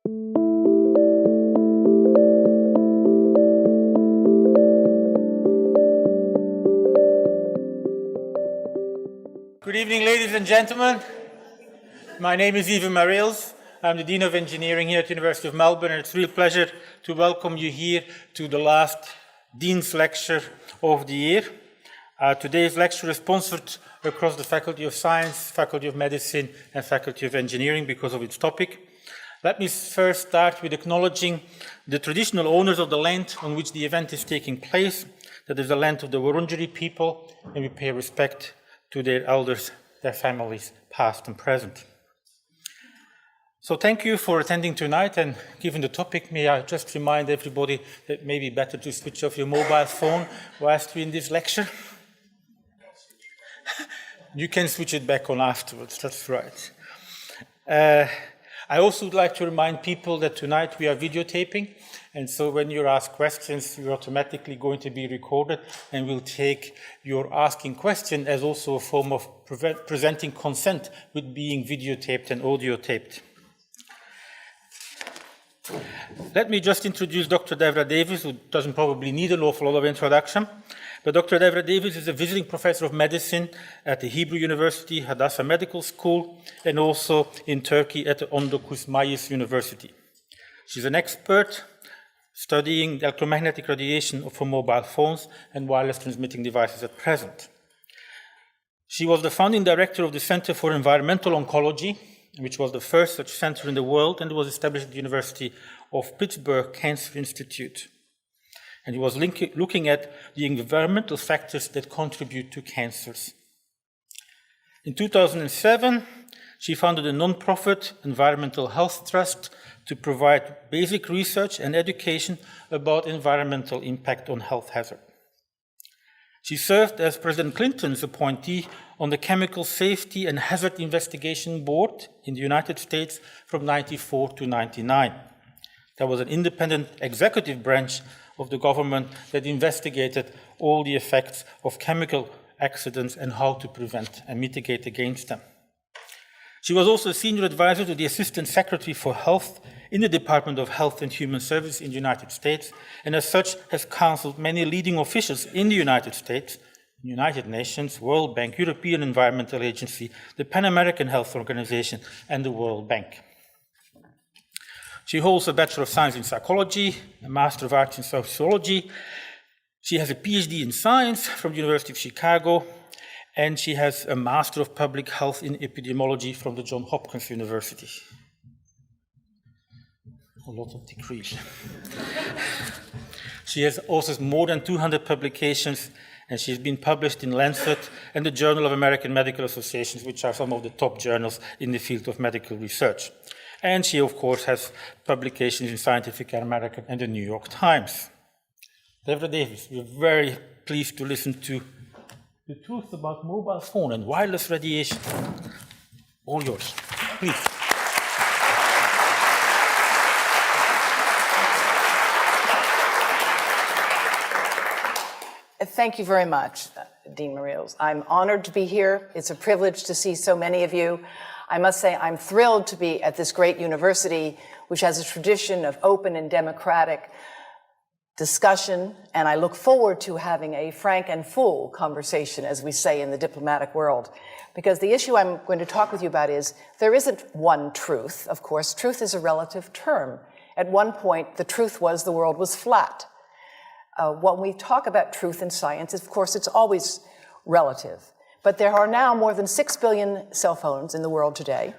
Good evening, ladies and gentlemen. My name is Ivan Marils. I'm the Dean of Engineering here at the University of Melbourne, and it's a real pleasure to welcome you here to the last Dean's Lecture of the year. Today's lecture is sponsored across the Faculty of Science, Faculty of Medicine, and Faculty of Engineering because of its topic. Let me first start with acknowledging the traditional owners of the land on which the event is taking place. That is the land of the Wurundjeri people, and we pay respect to their elders, their families, past and present. So thank you for attending tonight, and given the topic, may I just remind everybody that it may be better to switch off your mobile phone whilst we're in this lecture. You can switch it back on afterwards, that's right. I also would like to remind people that tonight we are videotaping, and so when you ask questions, you're automatically going to be recorded, and we'll take your asking question as also a form of presenting consent with being videotaped and audio taped. Let me just introduce Dr. Devra Davis, who doesn't probably need an awful lot of introduction. But Dr. Devra Davis is a visiting professor of medicine at the Hebrew University, Hadassah Medical School, and also in Turkey at the Ondokus Mayıs University. She's an expert studying electromagnetic radiation for mobile phones and wireless transmitting devices at present. She was the founding director of the Center for Environmental Oncology, which was the first such center in the world, and was established at the University of Pittsburgh Cancer Institute. And he was looking at the environmental factors that contribute to cancers. In 2007, she founded a non-profit environmental health trust to provide basic research and education about environmental impact on health hazard. She served as President Clinton's appointee on the Chemical Safety and Hazard Investigation Board in the United States from 1994 to 1999. That was an independent executive branch of the government that investigated all the effects of chemical accidents and how to prevent and mitigate against them. She was also a senior advisor to the Assistant Secretary for Health in the Department of Health and Human Services in the United States, and as such has counseled many leading officials in the United States, United Nations, World Bank, European Environmental Agency, the Pan American Health Organization, and the World Bank. She holds a Bachelor of Science in Psychology, a Master of Arts in Sociology. She has a PhD in Science from the University of Chicago, and she has a Master of Public Health in Epidemiology from the Johns Hopkins University. A lot of degrees. She has also more than 200 publications, and she's been published in Lancet and the Journal of American Medical Associations, which are some of the top journals in the field of medical research. And she, of course, has publications in Scientific American and the New York Times. Devra Davis, we're very pleased to listen to the truth about mobile phone and wireless radiation. All yours, please. Thank you very much, Dean Marils. I'm honored to be here. It's a privilege to see so many of you. I must say I'm thrilled to be at this great university, which has a tradition of open and democratic discussion, and I look forward to having a frank and full conversation, as we say in the diplomatic world. Because the issue I'm going to talk with you about is, there isn't one truth. Of course, truth is a relative term. At one point, the truth was the world was flat. When we talk about truth in science, of course, it's always relative. But there are now more than 6 billion cell phones in the world today,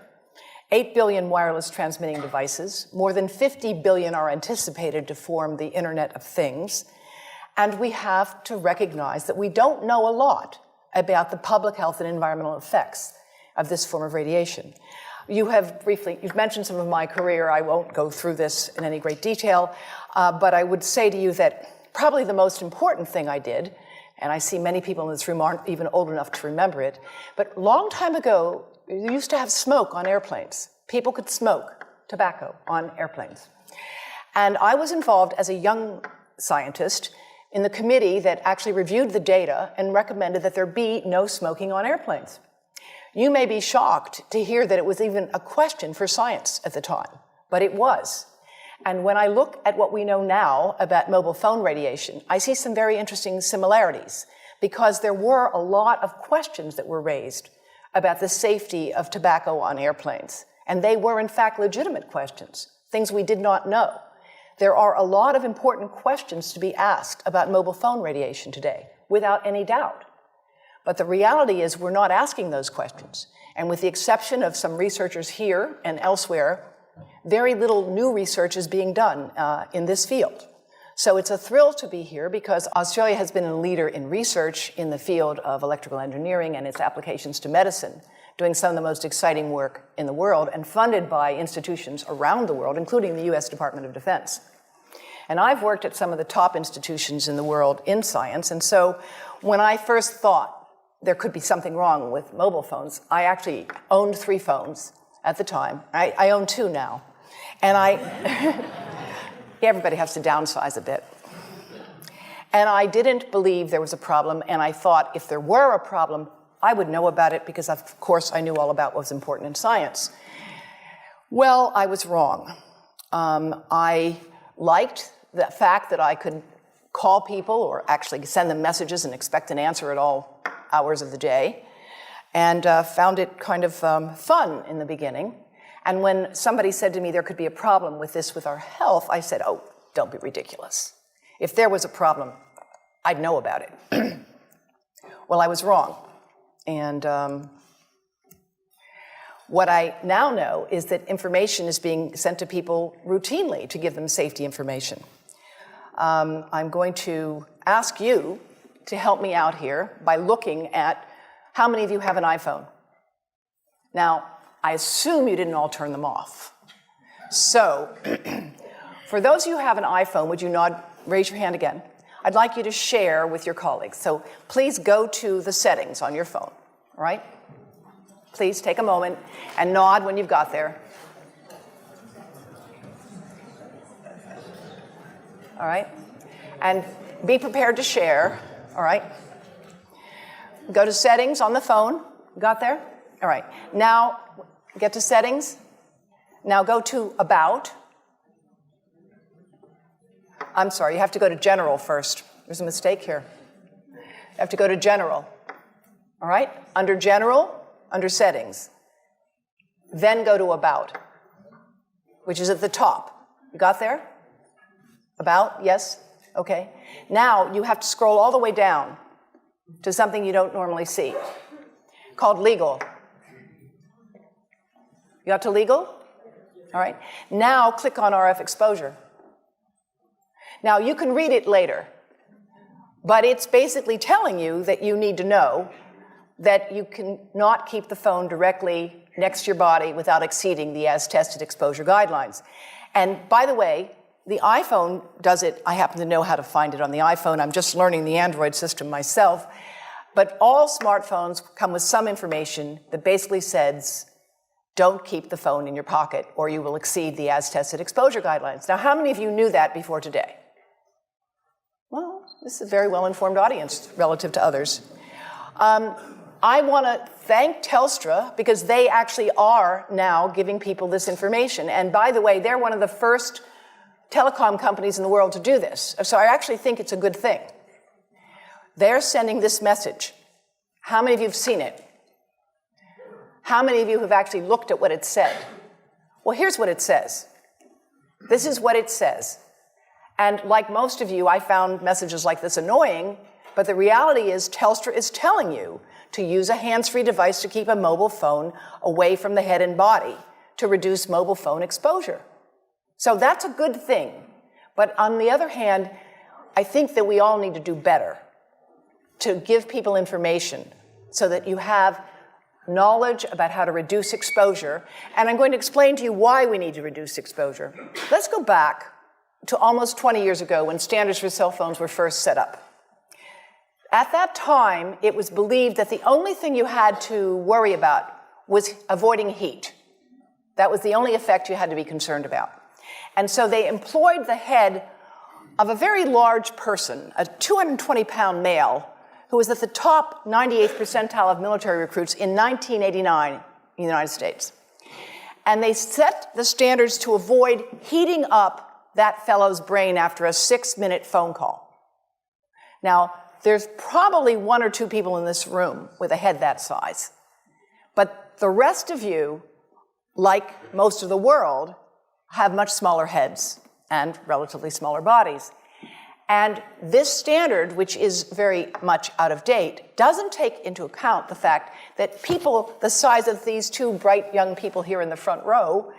8 billion wireless transmitting devices, more than 50 billion are anticipated to form the Internet of Things, and we have to recognize that we don't know a lot about the public health and environmental effects of this form of radiation. You've mentioned some of my career. I won't go through this in any great detail, but I would say to you that probably the most important thing I did, and I see many people in this room aren't even old enough to remember it, but a long time ago, you used to have smoke on airplanes. People could smoke tobacco on airplanes. And I was involved as a young scientist in the committee that actually reviewed the data and recommended that there be no smoking on airplanes. You may be shocked to hear that it was even a question for science at the time, but it was. And when I look at what we know now about mobile phone radiation, I see some very interesting similarities, because there were a lot of questions that were raised about the safety of tobacco on airplanes. And they were, in fact, legitimate questions, things we did not know. There are a lot of important questions to be asked about mobile phone radiation today, without any doubt. But the reality is we're not asking those questions. And with the exception of some researchers here and elsewhere, very little new research is being done in this field. So it's a thrill to be here, because Australia has been a leader in research in the field of electrical engineering and its applications to medicine, doing some of the most exciting work in the world and funded by institutions around the world, including the US Department of Defense. And I've worked at some of the top institutions in the world in science, and so when I first thought there could be something wrong with mobile phones, I actually owned 3 phones at the time. I own 2 now. And everybody has to downsize a bit. And I didn't believe there was a problem, and I thought if there were a problem, I would know about it, because of course I knew all about what was important in science. Well, I was wrong. I liked the fact that I could call people or actually send them messages and expect an answer at all hours of the day, and found it kind of fun in the beginning. And when somebody said to me there could be a problem with this with our health, I said, oh, don't be ridiculous. If there was a problem, I'd know about it. Well, I was wrong. And what I now know is that information is being sent to people routinely to give them safety information. I'm going to ask you to help me out here by looking at how many of you have an iPhone. Now, I assume you didn't all turn them off. So, for those of you who have an iPhone, would you nod, raise your hand again? I'd like you to share with your colleagues. So please go to the settings on your phone, all right? Please take a moment and nod when you've got there. All right? And be prepared to share, all right? Go to settings on the phone. Got there? All right. Now, get to settings. Now go to about. I'm sorry, you have to go to general first. There's a mistake here. You have to go to general. All right? Under general, under settings. Then go to about, which is at the top. You got there? About, yes? Okay. Now you have to scroll all the way down to something you don't normally see, called legal. You got to legal? All right. Now click on RF exposure. Now you can read it later, but it's basically telling you that you need to know that you cannot keep the phone directly next to your body without exceeding the as-tested exposure guidelines. And by the way, the iPhone does it. I happen to know how to find it on the iPhone. I'm just learning the Android system myself. But all smartphones come with some information that basically says, don't keep the phone in your pocket or you will exceed the as-tested exposure guidelines. Now, how many of you knew that before today? Well, this is a very well-informed audience relative to others. I want to thank Telstra because they actually are now giving people this information. And by the way, they're one of the first telecom companies in the world to do this. So I actually think it's a good thing. They're sending this message. How many of you have seen it? How many of you have actually looked at what it said? Well, here's what it says. This is what it says. And like most of you, I found messages like this annoying, but the reality is Telstra is telling you to use a hands-free device to keep a mobile phone away from the head and body to reduce mobile phone exposure. So that's a good thing. But on the other hand, I think that we all need to do better to give people information so that you have knowledge about how to reduce exposure. And I'm going to explain to you why we need to reduce exposure. Let's go back to almost 20 years ago when standards for cell phones were first set up. At that time, it was believed that the only thing you had to worry about was avoiding heat. That was the only effect you had to be concerned about. And so they employed the head of a very large person, a 220-pound male, who was at the top 98th percentile of military recruits in 1989 in the United States. And they set the standards to avoid heating up that fellow's brain after a 6-minute phone call. Now, there's probably 1 or 2 people in this room with a head that size. But the rest of you, like most of the world, have much smaller heads and relatively smaller bodies. And this standard, which is very much out of date, doesn't take into account the fact that people the size of these 2 bright young people here in the front row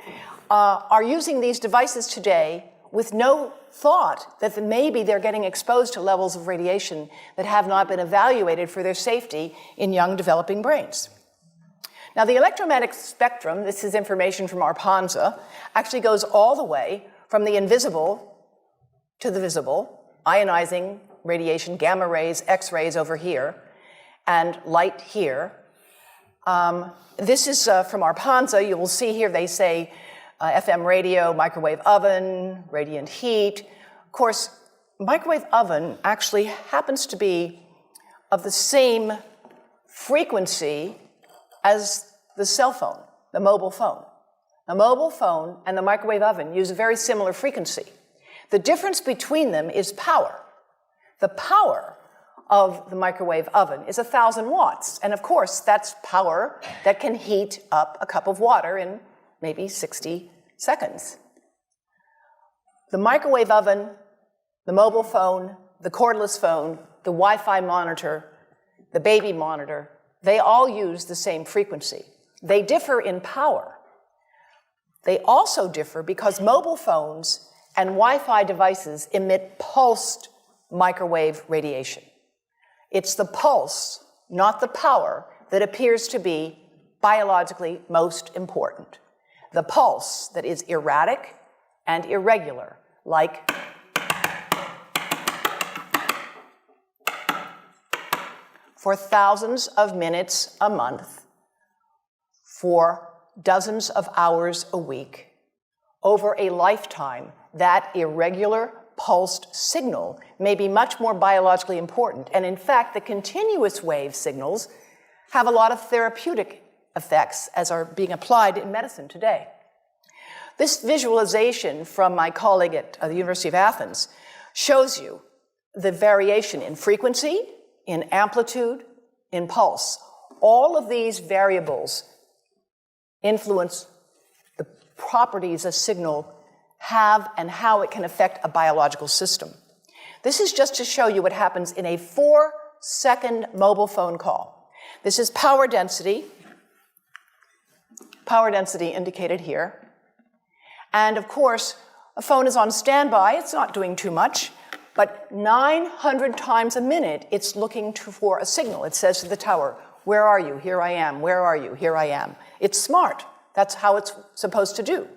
are using these devices today with no thought that maybe they're getting exposed to levels of radiation that have not been evaluated for their safety in young developing brains. Now, the electromagnetic spectrum, this is information from ARPANSA, actually goes all the way from the invisible to the visible, ionizing radiation, gamma rays, X-rays over here, and light here. This is from ARPANSA. You will see here they say FM radio, microwave oven, radiant heat. Of course, microwave oven actually happens to be of the same frequency as the cell phone, the mobile phone. The mobile phone and the microwave oven use a very similar frequency. The difference between them is power. The power of the microwave oven is 1,000 watts. And of course, that's power that can heat up a cup of water in maybe 60 seconds. The microwave oven, the mobile phone, the cordless phone, the Wi-Fi monitor, the baby monitor, they all use the same frequency. They differ in power. They also differ because mobile phones and Wi-Fi devices emit pulsed microwave radiation. It's the pulse, not the power, that appears to be biologically most important. The pulse that is erratic and irregular, like for thousands of minutes a month, for dozens of hours a week, over a lifetime, that irregular pulsed signal may be much more biologically important. And in fact, the continuous wave signals have a lot of therapeutic effects as are being applied in medicine today. This visualization from my colleague at the University of Athens shows you the variation in frequency, in amplitude, in pulse. All of these variables influence the properties a signal have and how it can affect a biological system. This is just to show you what happens in a 4-second mobile phone call. This is power density indicated here. And of course, a phone is on standby, it's not doing too much, but 900 times a minute, it's looking for a signal. It says to the tower, where are you? Here I am. Where are you? Here I am. It's smart. That's how it's supposed to do.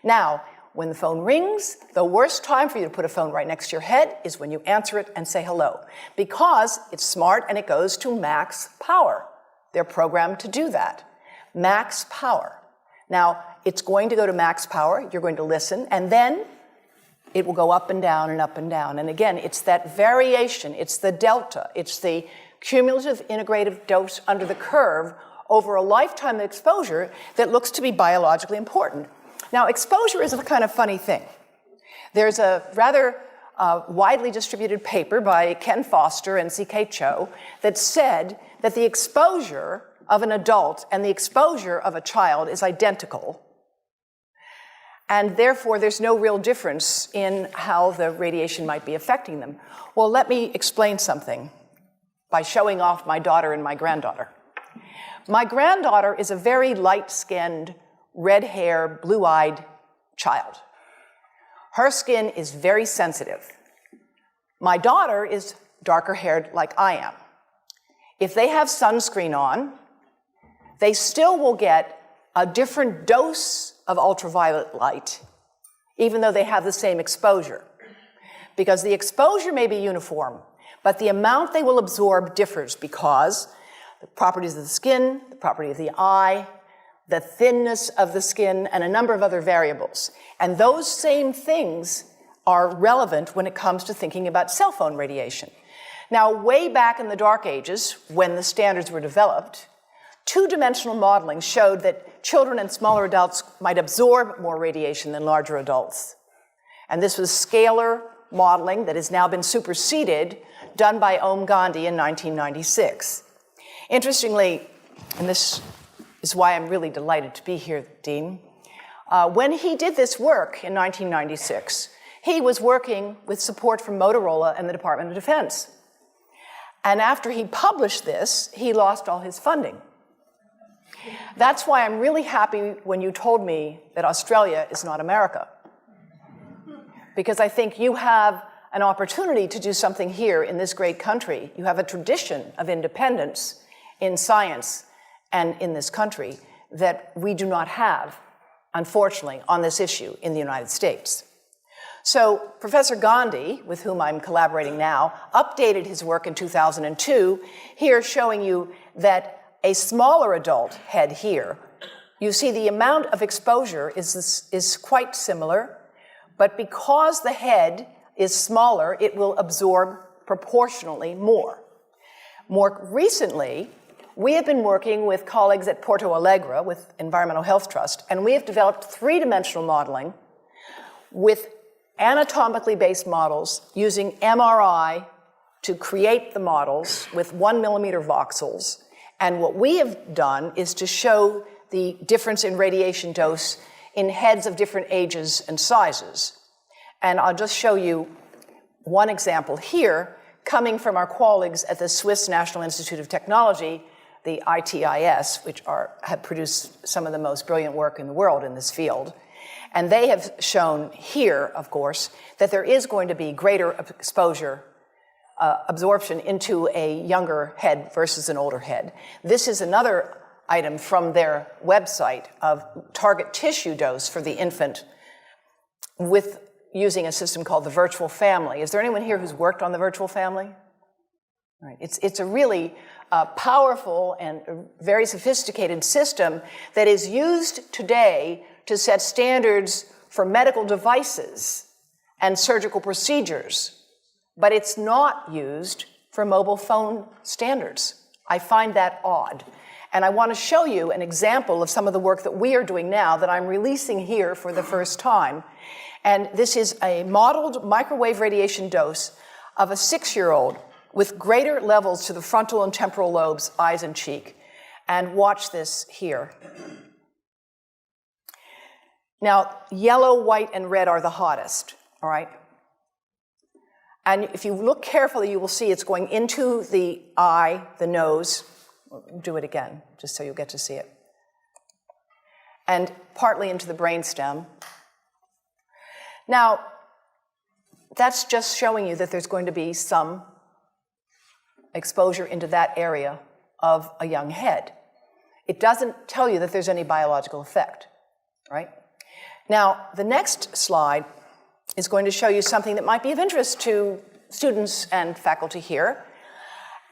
Now, when the phone rings, the worst time for you to put a phone right next to your head is when you answer it and say hello, because it's smart and it goes to max power. They're programmed to do that. Max power. Now, it's going to go to max power. You're going to listen, and then it will go up and down and up and down. And again, it's that variation. It's the delta. It's the cumulative integrative dose under the curve over a lifetime of exposure that looks to be biologically important. Now, exposure is a kind of funny thing. There's a rather widely distributed paper by Ken Foster and C.K. Cho that said that the exposure of an adult and the exposure of a child is identical, and therefore there's no real difference in how the radiation might be affecting them. Well, let me explain something by showing off my daughter and my granddaughter. My granddaughter is a very light-skinned, red-haired, blue-eyed child. Her skin is very sensitive. My daughter is darker-haired like I am. If they have sunscreen on, they still will get a different dose of ultraviolet light, even though they have the same exposure. Because the exposure may be uniform, but the amount they will absorb differs because the properties of the skin, the property of the eye, the thinness of the skin, and a number of other variables. And those same things are relevant when it comes to thinking about cell phone radiation. Now, way back in the dark ages, when the standards were developed, Two-dimensional modeling showed that children and smaller adults might absorb more radiation than larger adults. And this was scalar modeling that has now been superseded, done by Om Gandhi in 1996. Interestingly, and this is why I'm really delighted to be here, Dean, when he did this work in 1996, he was working with support from Motorola and the Department of Defense. And after he published this, he lost all his funding. That's why I'm really happy when you told me that Australia is not America. Because I think you have an opportunity to do something here in this great country. You have a tradition of independence in science and in this country that we do not have, unfortunately, on this issue in the United States. So Professor Gandhi, with whom I'm collaborating now, updated his work in 2002, here showing you that a smaller adult head here, you see the amount of exposure is quite similar, but because the head is smaller, it will absorb proportionally more. More recently, we have been working with colleagues at Porto Alegre with Environmental Health Trust, and we have developed three-dimensional modeling with anatomically based models using MRI to create the models with 1 millimeter voxels. And what we have done is to show the difference in radiation dose in heads of different ages and sizes. And I'll just show you one example here, coming from our colleagues at the Swiss National Institute of Technology, the ITIS, which have produced some of the most brilliant work in the world in this field. And they have shown here, of course, that there is going to be greater exposure, absorption into a younger head versus an older head. This is another item from their website of target tissue dose for the infant with using a system called the virtual family. Is there anyone here who's worked on the virtual family? Right. It's a really powerful and very sophisticated system that is used today to set standards for medical devices and surgical procedures, but it's not used for mobile phone standards. I find that odd. And I want to show you an example of some of the work that we are doing now that I'm releasing here for the first time. And this is a modeled microwave radiation dose of a 6-year-old with greater levels to the frontal and temporal lobes, eyes and cheek. And watch this here. Now, yellow, white, and red are the hottest, all right? And if you look carefully, you will see it's going into the eye, the nose. Do it again, just so you'll get to see it. And partly into the brainstem. Now, that's just showing you that there's going to be some exposure into that area of a young head. It doesn't tell you that there's any biological effect, right? Now, the next slide is going to show you something that might be of interest to students and faculty here.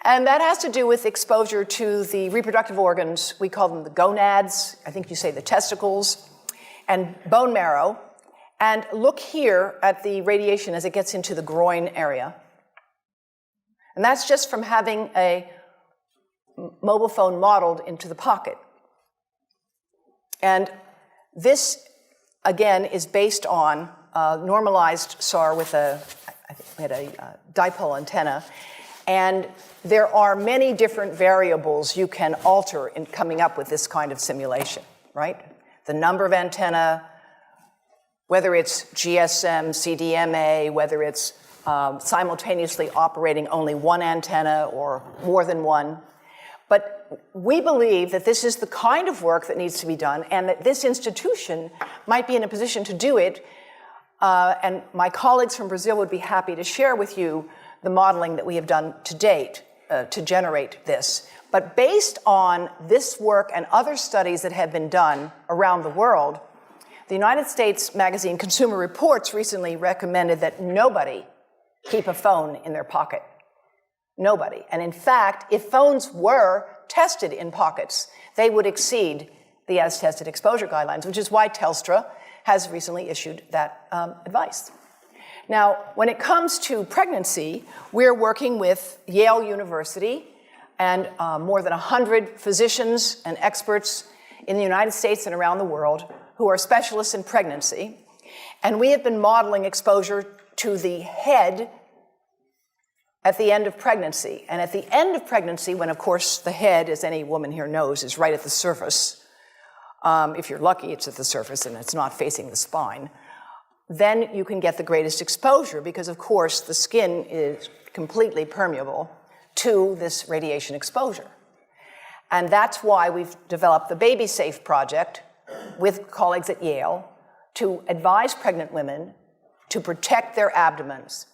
And that has to do with exposure to the reproductive organs. We call them the gonads, I think you say the testicles, and bone marrow. And look here at the radiation as it gets into the groin area. And that's just from having a mobile phone modeled into the pocket. And this, again, is based on normalized SAR with I think we had a dipole antenna. And there are many different variables you can alter in coming up with this kind of simulation, right? The number of antenna, whether it's GSM, CDMA, whether it's simultaneously operating only one antenna or more than one. But we believe that this is the kind of work that needs to be done and that this institution might be in a position to do it. And my colleagues from Brazil would be happy to share with you the modeling that we have done to date to generate this. But based on this work and other studies that have been done around the world, the United States magazine Consumer Reports recently recommended that nobody keep a phone in their pocket. Nobody. And in fact, if phones were tested in pockets, they would exceed the as-tested exposure guidelines, which is why Telstra has recently issued that advice. Now, when it comes to pregnancy, we're working with Yale University and more than 100 physicians and experts in the United States and around the world who are specialists in pregnancy. And we have been modeling exposure to the head at the end of pregnancy. And at the end of pregnancy, when of course the head, as any woman here knows, is right at the surface, if you're lucky it's at the surface and it's not facing the spine, then you can get the greatest exposure because of course the skin is completely permeable to this radiation exposure. And that's why we've developed the Baby Safe project with colleagues at Yale to advise pregnant women to protect their abdomens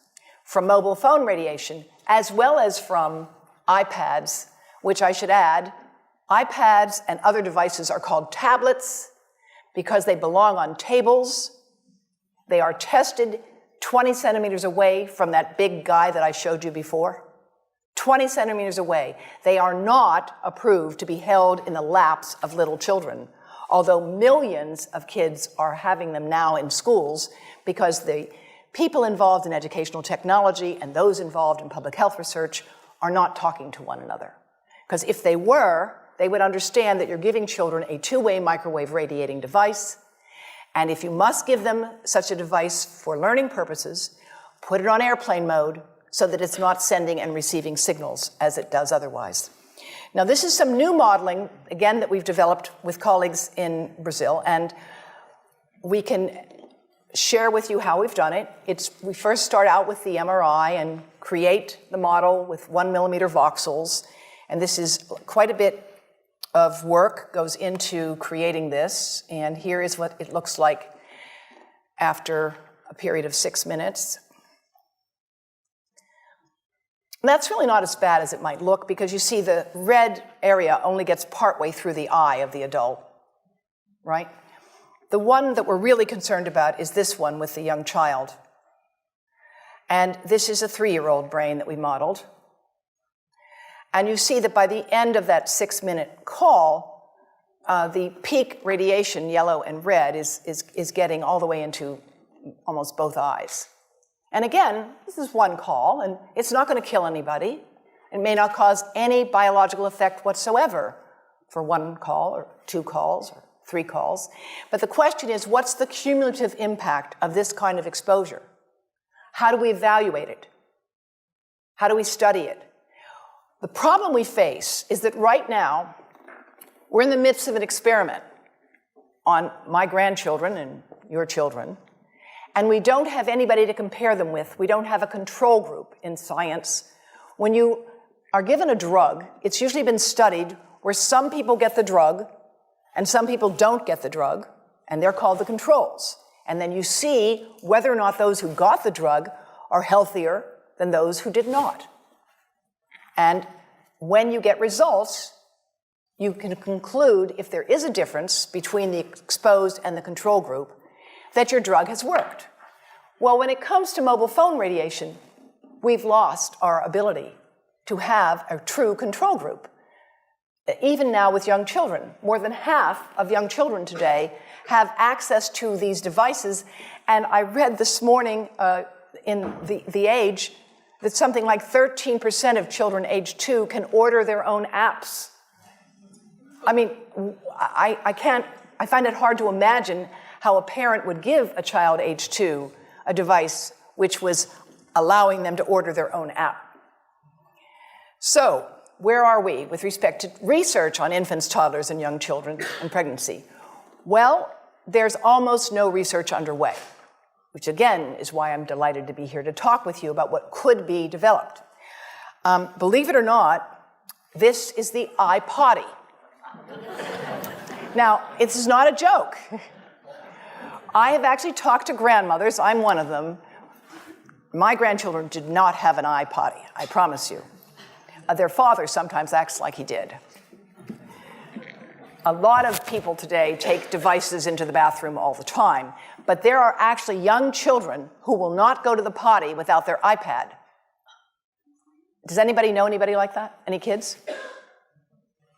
from mobile phone radiation, as well as from iPads, which I should add, iPads and other devices are called tablets because they belong on tables. They are tested 20 centimeters away from that big guy that I showed you before. 20 centimeters away. They are not approved to be held in the laps of little children, although millions of kids are having them now in schools because the people involved in educational technology and those involved in public health research are not talking to one another. Because if they were, they would understand that you're giving children a two-way microwave radiating device, and if you must give them such a device for learning purposes, put it on airplane mode so that it's not sending and receiving signals as it does otherwise. Now, this is some new modeling, again, that we've developed with colleagues in Brazil, and we can share with you how we've done it. We first start out with the MRI and create the model with 1 millimeter voxels, and this is quite a bit of work goes into creating this, and here is what it looks like after a period of 6 minutes. And that's really not as bad as it might look because you see the red area only gets partway through the eye of the adult, right? The one that we're really concerned about is this one with the young child. And this is a 3-year-old brain that we modeled. And you see that by the end of that 6-minute call, the peak radiation, yellow and red, is getting all the way into almost both eyes. And again, this is one call, and it's not going to kill anybody. It may not cause any biological effect whatsoever for 1 call or 2 calls or 3 calls. But the question is, what's the cumulative impact of this kind of exposure? How do we evaluate it? How do we study it? The problem we face is that right now, we're in the midst of an experiment on my grandchildren and your children, and we don't have anybody to compare them with. We don't have a control group in science. When you are given a drug, it's usually been studied where some people get the drug and some people don't get the drug, and they're called the controls. And then you see whether or not those who got the drug are healthier than those who did not. And when you get results, you can conclude if there is a difference between the exposed and the control group, that your drug has worked. Well, when it comes to mobile phone radiation, we've lost our ability to have a true control group. Even now with young children, more than half of young children today have access to these devices. And I read this morning in the Age that something like 13% of children age 2 can order their own apps. I mean, I find it hard to imagine how a parent would give a child age 2 a device which was allowing them to order their own app. So, where are we with respect to research on infants, toddlers, and young children and pregnancy? Well, there's almost no research underway, which again is why I'm delighted to be here to talk with you about what could be developed. Believe it or not, this is the iPotty. Now, this is not a joke. I have actually talked to grandmothers, I'm one of them. My grandchildren did not have an iPotty, I promise you. Their father sometimes acts like he did. A lot of people today take devices into the bathroom all the time, but there are actually young children who will not go to the potty without their iPad. Does anybody know anybody like that? Any kids?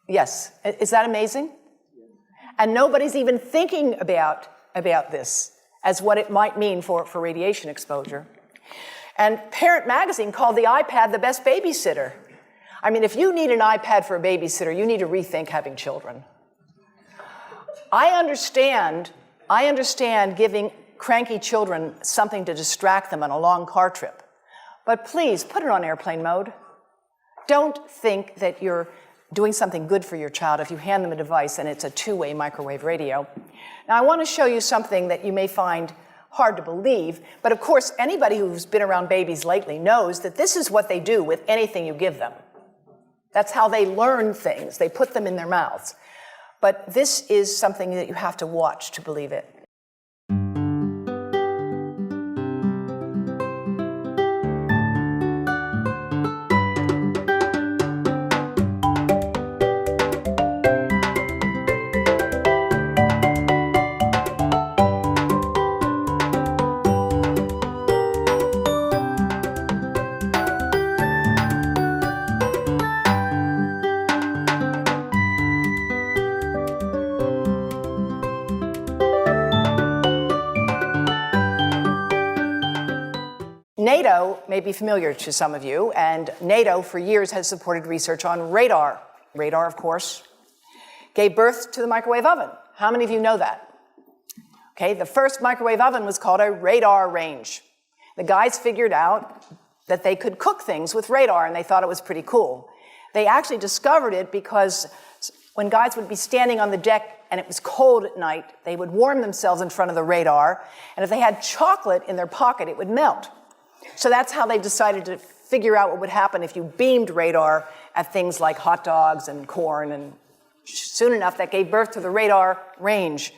Yes. Is that amazing? And nobody's even thinking about this as what it might mean for radiation exposure. And Parent Magazine called the iPad the best babysitter. I mean, if you need an iPad for a babysitter, you need to rethink having children. I understand giving cranky children something to distract them on a long car trip. But please, put it on airplane mode. Don't think that you're doing something good for your child if you hand them a device and it's a two-way microwave radio. Now, I want to show you something that you may find hard to believe, but of course, anybody who's been around babies lately knows that this is what they do with anything you give them. That's how they learn things. They put them in their mouths. But this is something that you have to watch to believe it. NATO may be familiar to some of you, and NATO for years has supported research on radar. Radar, of course, gave birth to the microwave oven. How many of you know that? Okay, the first microwave oven was called a radar range. The guys figured out that they could cook things with radar, and they thought it was pretty cool. They actually discovered it because when guys would be standing on the deck and it was cold at night, they would warm themselves in front of the radar, and if they had chocolate in their pocket, it would melt. So that's how they decided to figure out what would happen if you beamed radar at things like hot dogs and corn, and soon enough that gave birth to the radar range.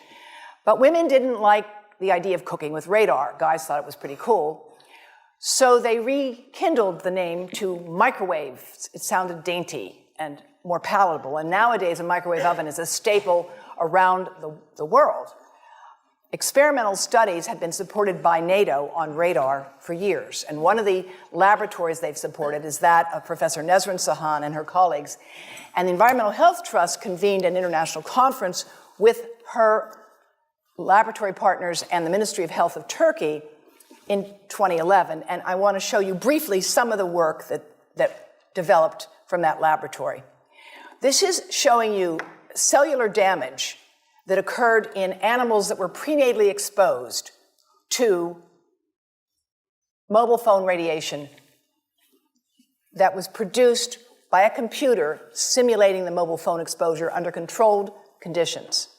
But women didn't like the idea of cooking with radar. Guys thought it was pretty cool. So they rekindled the name to microwave. It sounded dainty and more palatable. And nowadays a microwave oven is a staple around the world. Experimental studies have been supported by NATO on radar for years, and one of the laboratories they've supported is that of Professor Nesrin Sahan and her colleagues. And the Environmental Health Trust convened an international conference with her laboratory partners and the Ministry of Health of Turkey in 2011, and I want to show you briefly some of the work that developed from that laboratory. This is showing you cellular damage that occurred in animals that were prenatally exposed to mobile phone radiation that was produced by a computer simulating the mobile phone exposure under controlled conditions,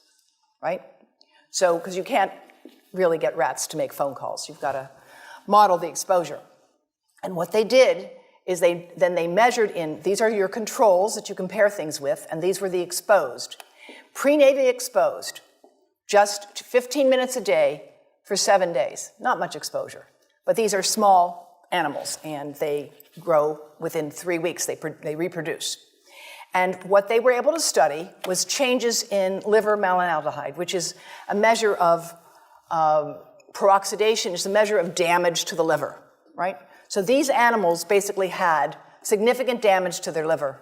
right? So, because you can't really get rats to make phone calls. You've got to model the exposure. And what they did is they measured in, these are your controls that you compare things with, and these were the exposed. Prenatally exposed, just 15 minutes a day for 7 days. Not much exposure. But these are small animals, and they grow within 3 weeks. They reproduce. And what they were able to study was changes in liver malonaldehyde, which is a measure of peroxidation, is a measure of damage to the liver, right? So these animals basically had significant damage to their liver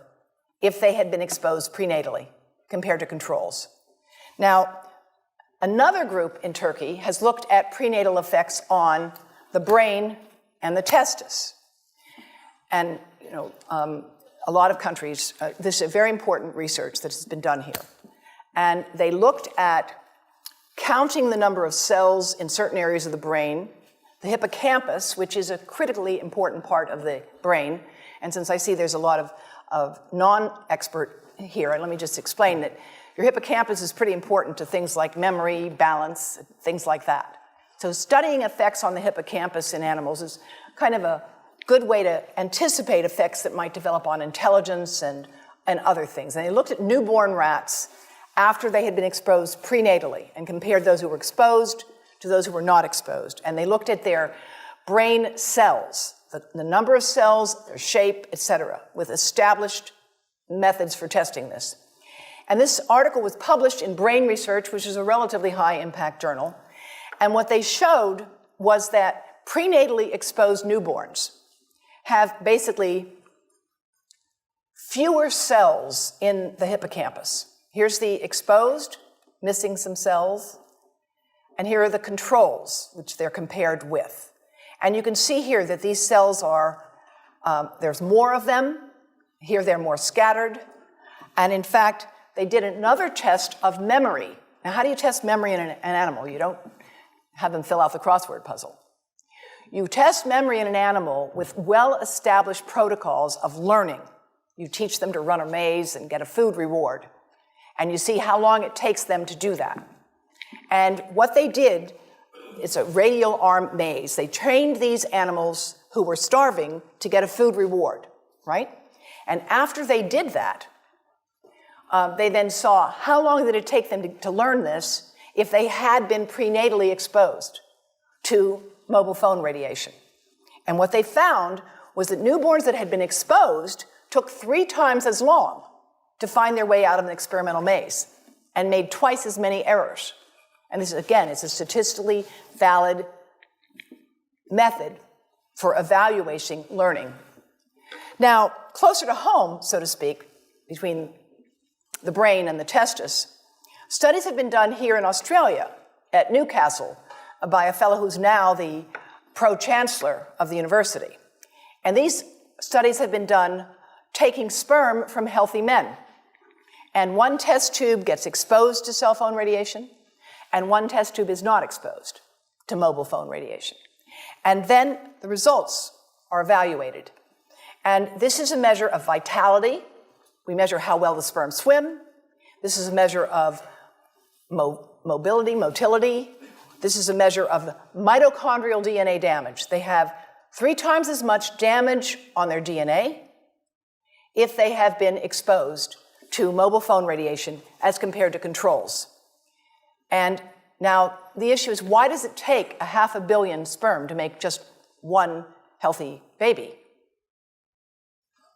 if they had been exposed prenatally compared to controls. Now, another group in Turkey has looked at prenatal effects on the brain and the testis. And, you know, a lot of countries, this is a very important research that has been done here. And they looked at counting the number of cells in certain areas of the brain, the hippocampus, which is a critically important part of the brain. And since I see there's a lot of non-expert here, and let me just explain that your hippocampus is pretty important to things like memory, balance, things like that. So studying effects on the hippocampus in animals is kind of a good way to anticipate effects that might develop on intelligence and other things. And they looked at newborn rats after they had been exposed prenatally and compared those who were exposed to those who were not exposed. And they looked at their brain cells, the number of cells, their shape, etc., with established methods for testing this. And this article was published in Brain Research, which is a relatively high-impact journal. And what they showed was that prenatally exposed newborns have basically fewer cells in the hippocampus. Here's the exposed, missing some cells, and here are the controls, which they're compared with. And you can see here that these cells are, there's more of them, Here they're more scattered. And in fact, they did another test of memory. Now, how do you test memory in an animal? You don't have them fill out the crossword puzzle. You test memory in an animal with well-established protocols of learning. You teach them to run a maze and get a food reward. And you see how long it takes them to do that. And what they did, it's a radial arm maze. They trained these animals who were starving to get a food reward, right? And after they did that, they then saw how long did it take them to learn this if they had been prenatally exposed to mobile phone radiation. And what they found was that newborns that had been exposed took 3 times as long to find their way out of an experimental maze and made twice as many errors. And this, again, is a statistically valid method for evaluating learning. Now, closer to home, so to speak, between the brain and the testis, studies have been done here in Australia at Newcastle by a fellow who's now the pro-chancellor of the university. And these studies have been done taking sperm from healthy men. And one test tube gets exposed to cell phone radiation, and one test tube is not exposed to mobile phone radiation. And then the results are evaluated. And this is a measure of vitality. We measure how well the sperm swim. This is a measure of motility. This is a measure of mitochondrial DNA damage. They have 3 times as much damage on their DNA if they have been exposed to mobile phone radiation as compared to controls. And now the issue is, why does it take 500 million sperm to make just one healthy baby?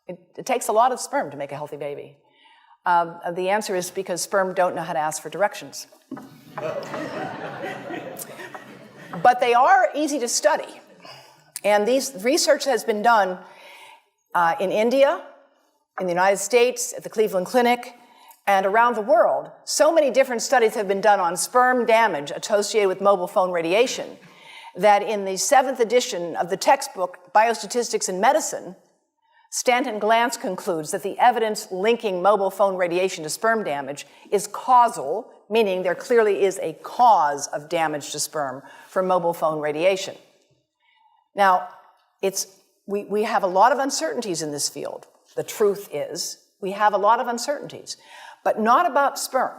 It takes a lot of sperm to make a healthy baby. The answer is because sperm don't know how to ask for directions. But they are easy to study. And these research has been done in India, in the United States, at the Cleveland Clinic, and around the world. So many different studies have been done on sperm damage associated with mobile phone radiation that in the 7th edition of the textbook, Biostatistics in Medicine, Stanton Glantz concludes that the evidence linking mobile phone radiation to sperm damage is causal, meaning there clearly is a cause of damage to sperm from mobile phone radiation. Now, we have a lot of uncertainties in this field. The truth is, we have a lot of uncertainties, but not about sperm.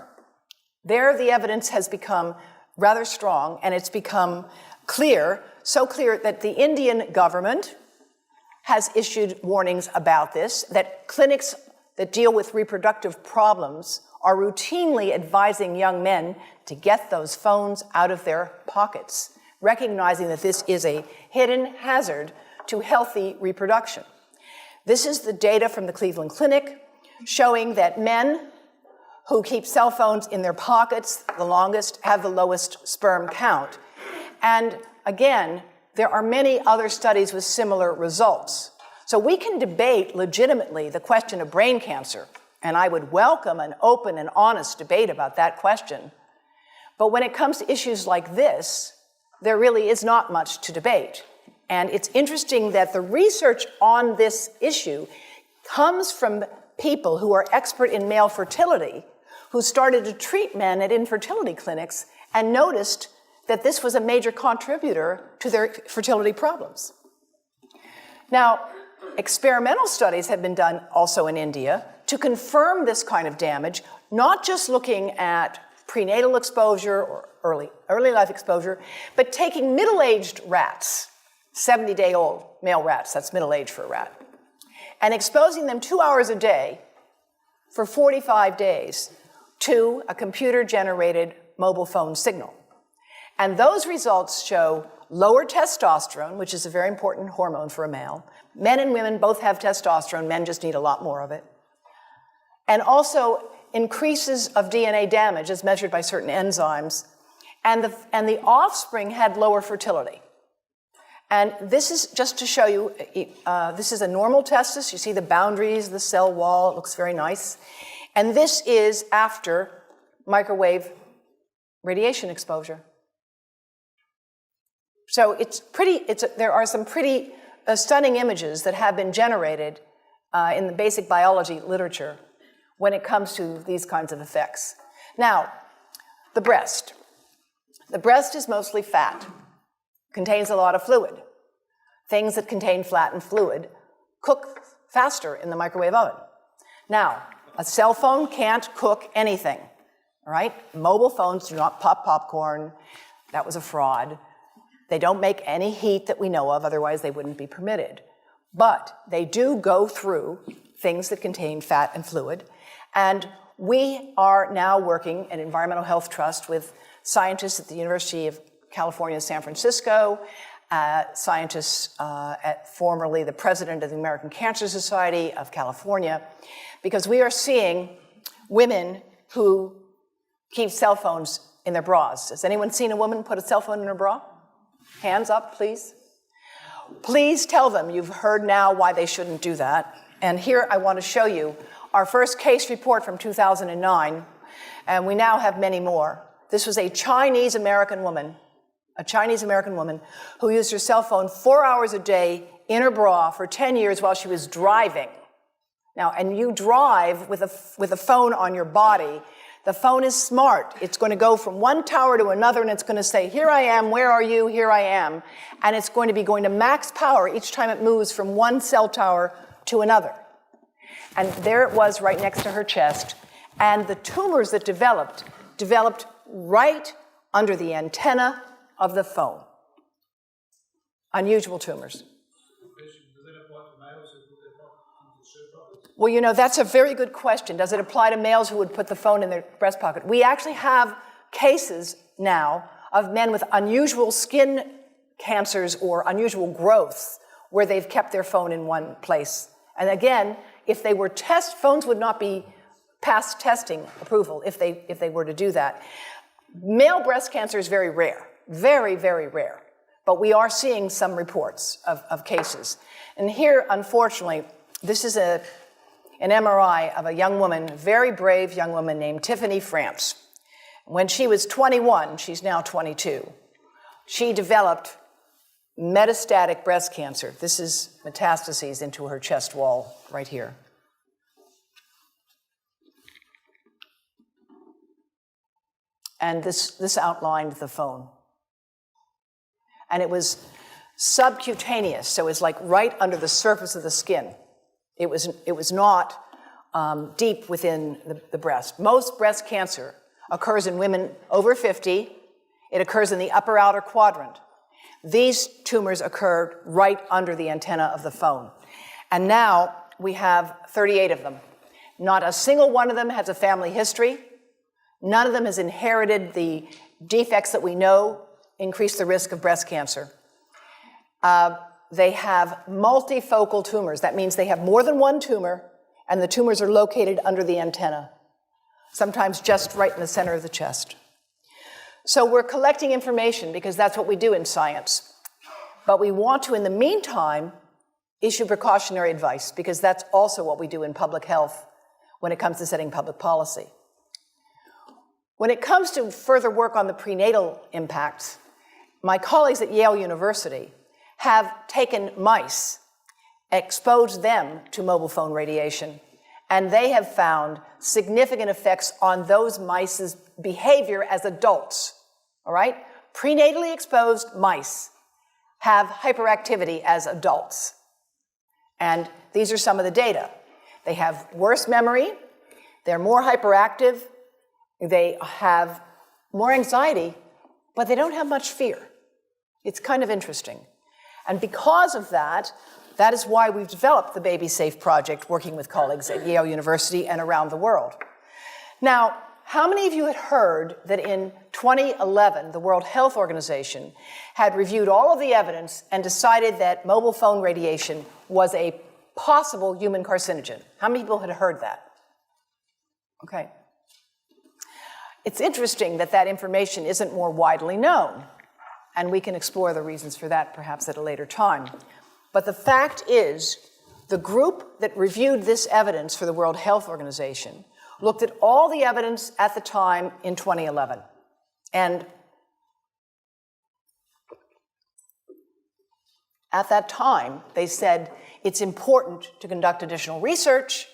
There, the evidence has become rather strong, and it's become clear, so clear that the Indian government has issued warnings about this, that clinics that deal with reproductive problems are routinely advising young men to get those phones out of their pockets, recognizing that this is a hidden hazard to healthy reproduction. This is the data from the Cleveland Clinic showing that men who keep cell phones in their pockets the longest have the lowest sperm count. And again, there are many other studies with similar results. So we can debate legitimately the question of brain cancer, and I would welcome an open and honest debate about that question. But when it comes to issues like this, there really is not much to debate. And it's interesting that the research on this issue comes from people who are expert in male fertility, who started to treat men at infertility clinics and noticed that this was a major contributor to their fertility problems. Now, experimental studies have been done also in India to confirm this kind of damage, not just looking at prenatal exposure or early life exposure, but taking middle-aged rats, 70-day-old male rats, that's middle age for a rat, and exposing them 2 hours a day for 45 days to a computer-generated mobile phone signal. And those results show lower testosterone, which is a very important hormone for a male. Men and women both have testosterone, men just need a lot more of it. And also increases of DNA damage as measured by certain enzymes, and the offspring had lower fertility. And this is just to show you, this is a normal testis. You see the boundaries, the cell wall, it looks very nice. And this is after microwave radiation exposure. So there are some pretty stunning images that have been generated in the basic biology literature when it comes to these kinds of effects. Now, the breast. The breast is mostly fat, contains a lot of fluid. Things that contain fat and fluid cook faster in the microwave oven. Now, a cell phone can't cook anything, all right? Mobile phones do not pop popcorn. That was a fraud. They don't make any heat that we know of, otherwise they wouldn't be permitted. But they do go through things that contain fat and fluid. And we are now working at Environmental Health Trust with scientists at the University of California, San Francisco, scientists formerly the president of the American Cancer Society of California, because we are seeing women who keep cell phones in their bras. Has anyone seen a woman put a cell phone in her bra? Hands up, please. Please tell them you've heard now why they shouldn't do that. And here I want to show you our first case report from 2009, and we now have many more. This was a Chinese-American woman who used her cell phone 4 hours a day in her bra for 10 years while she was driving. Now, and you drive with a phone on your body. The phone is smart. It's going to go from one tower to another, and it's going to say, here I am, where are you, here I am. And it's going to be going to max power each time it moves from one cell tower to another. And there it was right next to her chest. And the tumors that developed right under the antenna of the phone. Unusual tumors. Well, you know, that's a very good question. Does it apply to males who would put the phone in their breast pocket? We actually have cases now of men with unusual skin cancers or unusual growths where they've kept their phone in one place. And again, if they were phones would not be past testing approval if they were to do that. Male breast cancer is very rare, very, very rare. But we are seeing some reports of cases. And here, unfortunately, this is an MRI of a young woman, a very brave young woman named Tiffany France. When she was 21, she's now 22, she developed metastatic breast cancer. This is metastases into her chest wall right here. And this outlined the phone. And it was subcutaneous, so it's like right under the surface of the skin. It was not deep within the breast. Most breast cancer occurs in women over 50. It occurs in the upper outer quadrant. These tumors occurred right under the antenna of the phone. And now we have 38 of them. Not a single one of them has a family history. None of them has inherited the defects that we know increase the risk of breast cancer. They have multifocal tumors. That means they have more than one tumor, and the tumors are located under the antenna, sometimes just right in the center of the chest. So we're collecting information because that's what we do in science. But we want to, in the meantime, issue precautionary advice because that's also what we do in public health when it comes to setting public policy. When it comes to further work on the prenatal impacts, my colleagues at Yale University have taken mice, exposed them to mobile phone radiation, and they have found significant effects on those mice's behavior as adults, all right? Prenatally exposed mice have hyperactivity as adults. And these are some of the data. They have worse memory, they're more hyperactive, they have more anxiety, but they don't have much fear. It's kind of interesting. And because of that, that is why we've developed the Baby Safe Project, working with colleagues at Yale University and around the world. Now, how many of you had heard that in 2011, the World Health Organization had reviewed all of the evidence and decided that mobile phone radiation was a possible human carcinogen? How many people had heard that? Okay. It's interesting that that information isn't more widely known, and we can explore the reasons for that perhaps at a later time. But the fact is, the group that reviewed this evidence for the World Health Organization looked at all the evidence at the time in 2011. And At that time, they said it's important to conduct additional research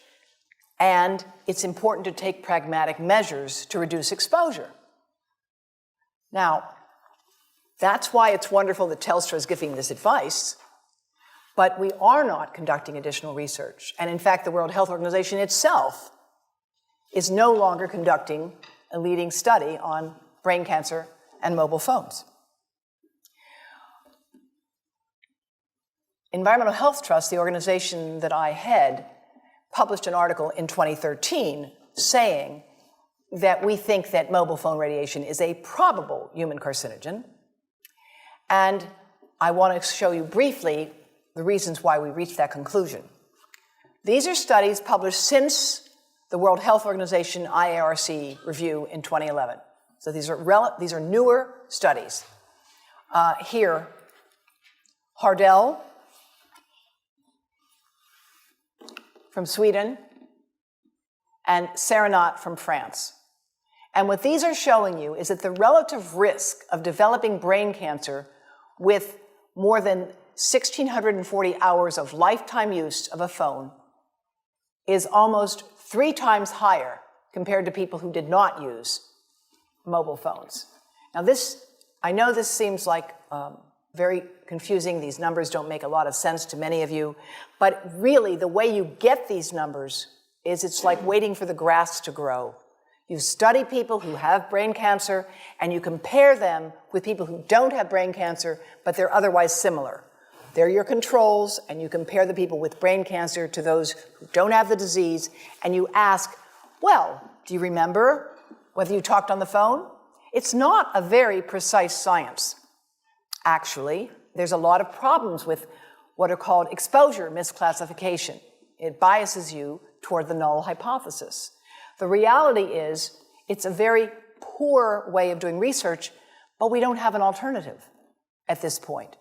and it's important to take pragmatic measures to reduce exposure. Now, that's why it's wonderful that Telstra is giving this advice, but we are not conducting additional research. And in fact, the World Health Organization itself is no longer conducting a leading study on brain cancer and mobile phones. Environmental Health Trust, the organization that I head, published an article in 2013 saying that we think that mobile phone radiation is a probable human carcinogen. And I want to show you briefly the reasons why we reached that conclusion. These are studies published since the World Health Organization IARC review in 2011. So these are newer studies. Here, Hardell from Sweden and Serenat from France. And what these are showing you is that the relative risk of developing brain cancer with more than 1,640 hours of lifetime use of a phone is almost 3 times higher compared to people who did not use mobile phones. Now I know this seems like very confusing. These numbers don't make a lot of sense to many of you, but really the way you get these numbers is it's like waiting for the grass to grow. You study people who have brain cancer and you compare them with people who don't have brain cancer, but they're otherwise similar. They're your controls, and you compare the people with brain cancer to those who don't have the disease, and you ask, well, do you remember whether you talked on the phone? It's not a very precise science. Actually, there's a lot of problems with what are called exposure misclassification. It biases you toward the null hypothesis. The reality is, it's a very poor way of doing research, but we don't have an alternative at this point.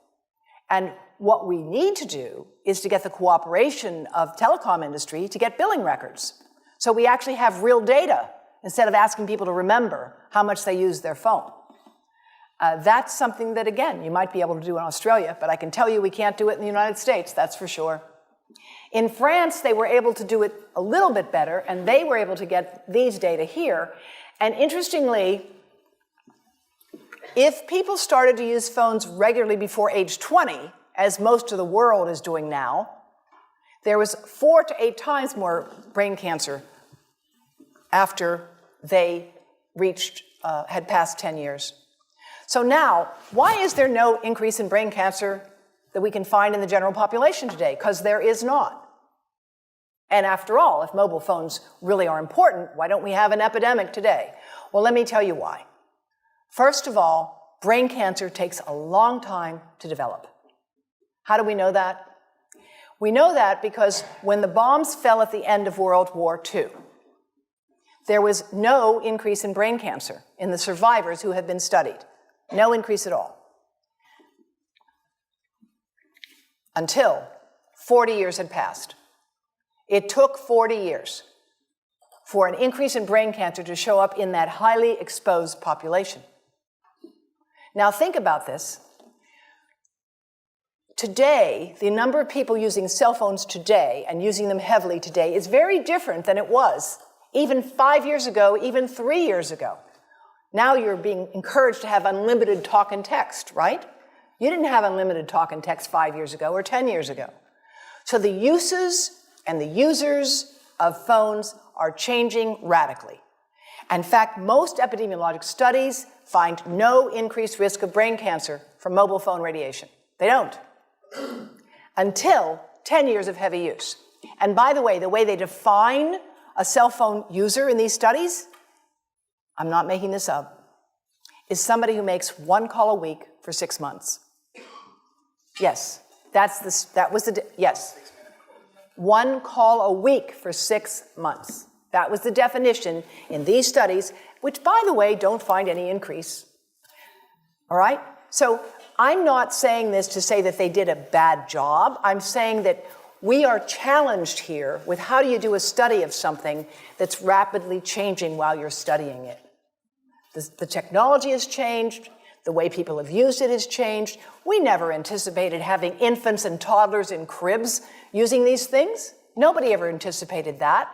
And what we need to do is to get the cooperation of telecom industry to get billing records. So we actually have real data instead of asking people to remember how much they use their phone. That's something that, again, you might be able to do in Australia, but I can tell you we can't do it in the United States, that's for sure. In France, they were able to do it a little bit better, and they were able to get these data here. And interestingly, if people started to use phones regularly before age 20, as most of the world is doing now, there was 4 to 8 times more brain cancer after they had passed 10 years. So now, why is there no increase in brain cancer that we can find in the general population today? Because there is not. And after all, if mobile phones really are important, why don't we have an epidemic today? Well, let me tell you why. First of all, brain cancer takes a long time to develop. How do we know that? We know that because when the bombs fell at the end of World War II, there was no increase in brain cancer in the survivors who had been studied. No increase at all. Until 40 years had passed. It took 40 years for an increase in brain cancer to show up in that highly exposed population. Now think about this. Today, the number of people using cell phones today and using them heavily today is very different than it was even 5 years ago, even 3 years ago. Now you're being encouraged to have unlimited talk and text, right? You didn't have unlimited talk and text 5 years ago or 10 years ago. So the uses and the users of phones are changing radically. In fact, most epidemiologic studies find no increased risk of brain cancer from mobile phone radiation. They don't. Until 10 years of heavy use. And by the way they define a cell phone user in these studies, I'm not making this up, is somebody who makes 1 call a week for 6 months. Yes, yes. 1 call a week for 6 months. That was the definition in these studies, which, by the way, don't find any increase. All right? So I'm not saying this to say that they did a bad job. I'm saying that we are challenged here with how do you do a study of something that's rapidly changing while you're studying it. The technology has changed, The way people have used it has changed. We never anticipated having infants and toddlers in cribs using these things. Nobody ever anticipated that.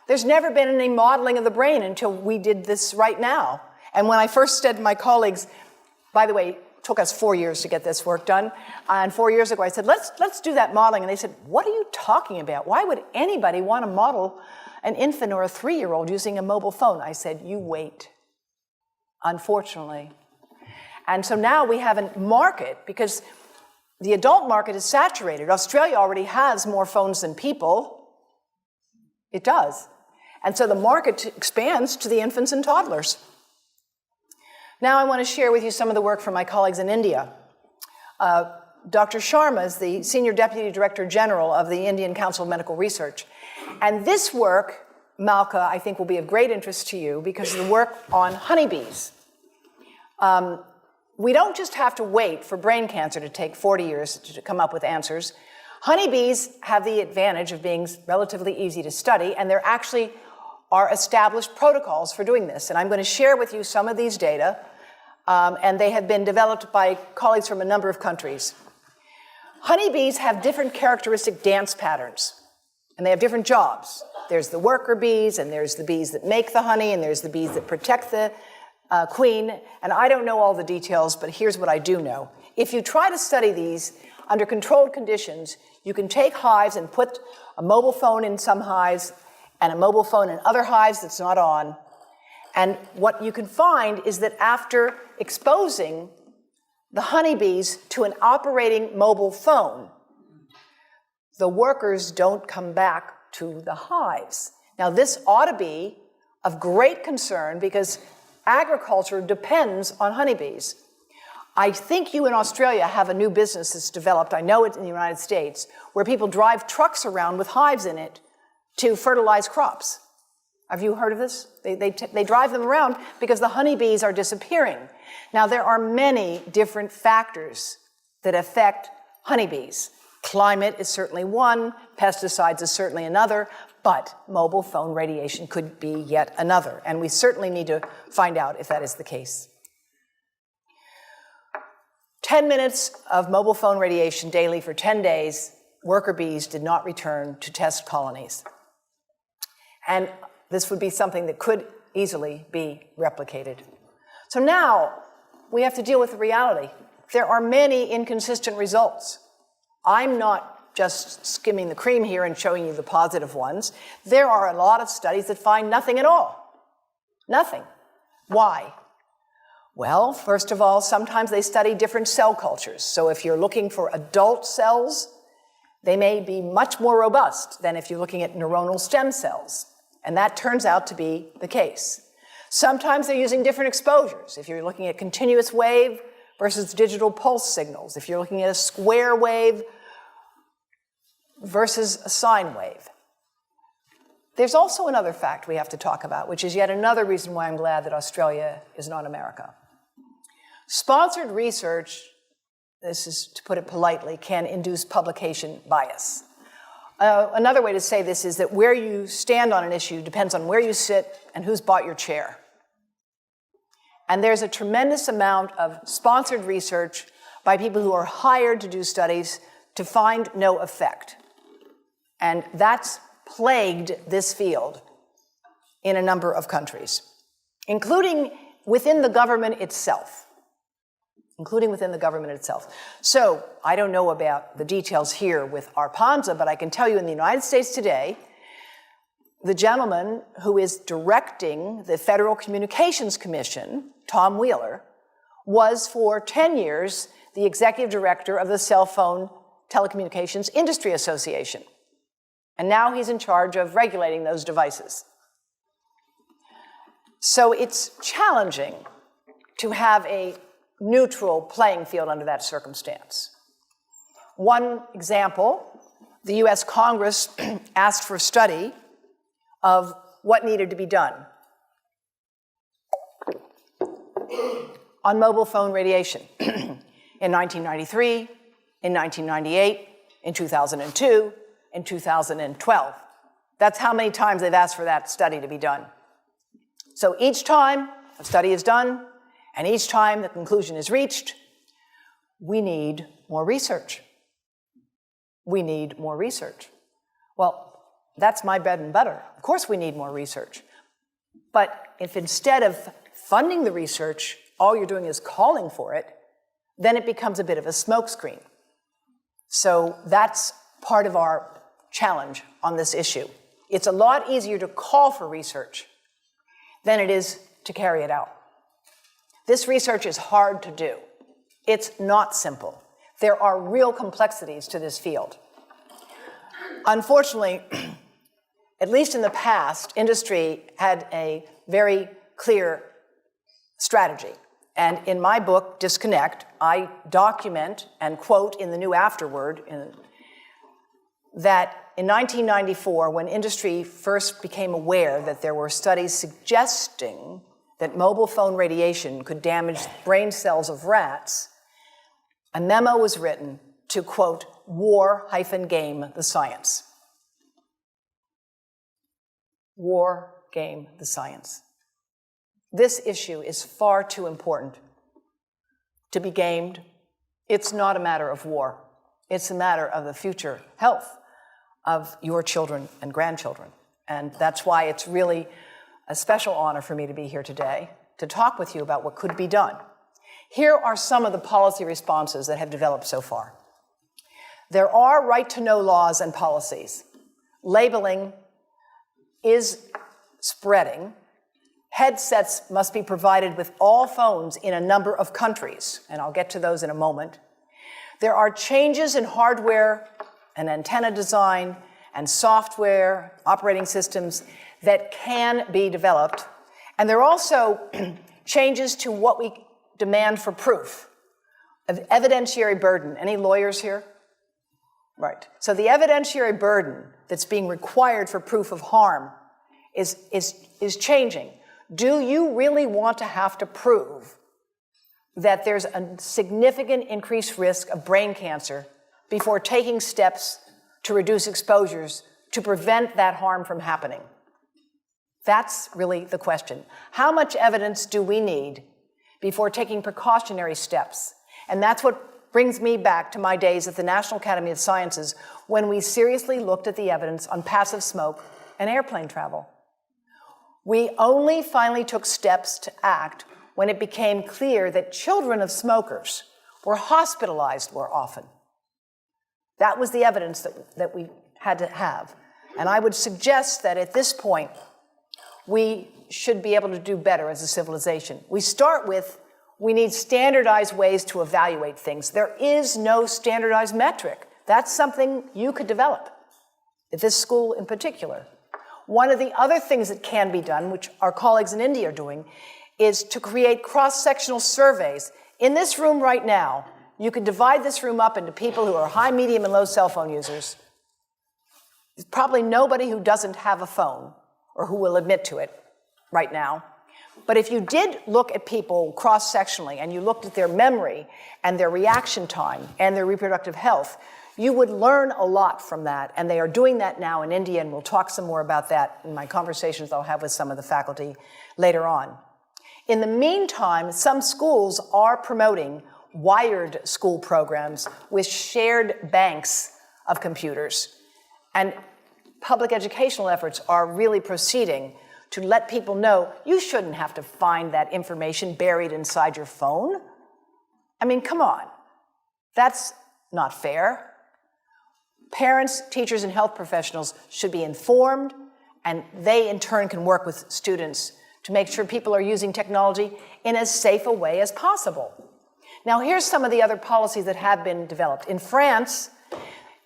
There's never been any modeling of the brain until we did this right now. And when I first said to my colleagues, by the way, it took us 4 years to get this work done, and 4 years ago I said, let's do that modeling. And they said, what are you talking about? Why would anybody want to model an infant or a 3-year-old using a mobile phone? I said, you wait, unfortunately. And so now we have a market, because the adult market is saturated. Australia already has more phones than people. It does. And so the market expands to the infants and toddlers. Now I want to share with you some of the work from my colleagues in India. Dr. Sharma is the Senior Deputy Director General of the Indian Council of Medical Research. And this work, Malka, I think will be of great interest to you because of the work on honeybees. We don't just have to wait for brain cancer to take 40 years to come up with answers. Honeybees have the advantage of being relatively easy to study, and there actually are established protocols for doing this. And I'm going to share with you some of these data, and they have been developed by colleagues from a number of countries. Honeybees have different characteristic dance patterns, and they have different jobs. There's the worker bees, and there's the bees that make the honey, and there's the bees that protect the queen, and I don't know all the details, but here's what I do know. If you try to study these under controlled conditions, you can take hives and put a mobile phone in some hives and a mobile phone in other hives that's not on, and what you can find is that after exposing the honeybees to an operating mobile phone, the workers don't come back to the hives. Now this ought to be of great concern because agriculture depends on honeybees. I think you in Australia have a new business that's developed, I know it in the United States, where people drive trucks around with hives in it to fertilize crops. Have you heard of this? They drive them around because the honeybees are disappearing. Now there are many different factors that affect honeybees. Climate is certainly one, pesticides is certainly another, but mobile phone radiation could be yet another, and we certainly need to find out if that is the case. 10 minutes of mobile phone radiation daily for 10 days, worker bees did not return to test colonies. And this would be something that could easily be replicated. So now we have to deal with the reality. There are many inconsistent results. I'm not just skimming the cream here and showing you the positive ones. There are a lot of studies that find nothing at all. Nothing. Why? Well, first of all, sometimes they study different cell cultures. So if you're looking for adult cells, they may be much more robust than if you're looking at neuronal stem cells. And that turns out to be the case. Sometimes they're using different exposures. If you're looking at continuous wave versus digital pulse signals, if you're looking at a square wave versus a sine wave. There's also another fact we have to talk about, which is yet another reason why I'm glad that Australia is not America. Sponsored research, this is to put it politely, can induce publication bias. Another way to say this is that where you stand on an issue depends on where you sit and who's bought your chair. And there's a tremendous amount of sponsored research by people who are hired to do studies to find no effect. And that's plagued this field in a number of countries, including within the government itself. So I don't know about the details here with Arpanza, but I can tell you in the United States today, the gentleman who is directing the Federal Communications Commission, Tom Wheeler, was for 10 years the executive director of the Cell Phone Telecommunications Industry Association. And now he's in charge of regulating those devices. So it's challenging to have a neutral playing field under that circumstance. One example, the US Congress asked for a study of what needed to be done on mobile phone radiation in 1993, in 1998, in 2002, in 2012. That's how many times they've asked for that study to be done. So each time a study is done, And each time the conclusion is reached, we need more research. We need more research. Well, that's my bread and butter. Of course we need more research. But if instead of funding the research, all you're doing is calling for it, then it becomes a bit of a smokescreen. So that's part of our challenge on this issue. It's a lot easier to call for research than it is to carry it out. This research is hard to do. It's not simple. There are real complexities to this field. Unfortunately, at least in the past, industry had a very clear strategy. And in my book, Disconnect, I document and quote in the new afterword that in 1994, when industry first became aware that there were studies suggesting that mobile phone radiation could damage brain cells of rats, a memo was written to, quote, war-game the science. War-game the science. This issue is far too important to be gamed. It's not a matter of war. It's a matter of the future health of your children and grandchildren. And that's why it's really a special honor for me to be here today to talk with you about what could be done. Here are some of the policy responses that have developed so far. There are right-to-know laws and policies. Labeling is spreading. Headsets must be provided with all phones in a number of countries, and I'll get to those in a moment. There are changes in hardware and antenna design and software, operating systems that can be developed. And there are also changes to what we demand for proof, of evidentiary burden. Any lawyers here? Right. So the evidentiary burden that's being required for proof of harm is changing. Do you really want to have to prove that there's a significant increased risk of brain cancer before taking steps to reduce exposures to prevent that harm from happening? That's really the question. How much evidence do we need before taking precautionary steps? And that's what brings me back to my days at the National Academy of Sciences when we seriously looked at the evidence on passive smoke and airplane travel. We only finally took steps to act when it became clear that children of smokers were hospitalized more often. That was the evidence that we had to have. And I would suggest that at this point, we should be able to do better as a civilization. We start with, we need standardized ways to evaluate things. There is no standardized metric. That's something you could develop, at this school in particular. One of the other things that can be done, which our colleagues in India are doing, is to create cross-sectional surveys. In this room right now, you could divide this room up into people who are high, medium, and low cell phone users. There's probably nobody who doesn't have a phone or who will admit to it right now. But if you did look at people cross-sectionally and you looked at their memory and their reaction time and their reproductive health, you would learn a lot from that, and they are doing that now in India, and we'll talk some more about that in my conversations I'll have with some of the faculty later on. In the meantime, some schools are promoting wired school programs with shared banks of computers, and public educational efforts are really proceeding to let people know you shouldn't have to find that information buried inside your phone. I mean, come on. That's not fair. Parents, teachers, and health professionals should be informed, and they in turn can work with students to make sure people are using technology in as safe a way as possible. Now, here's some of the other policies that have been developed. In France,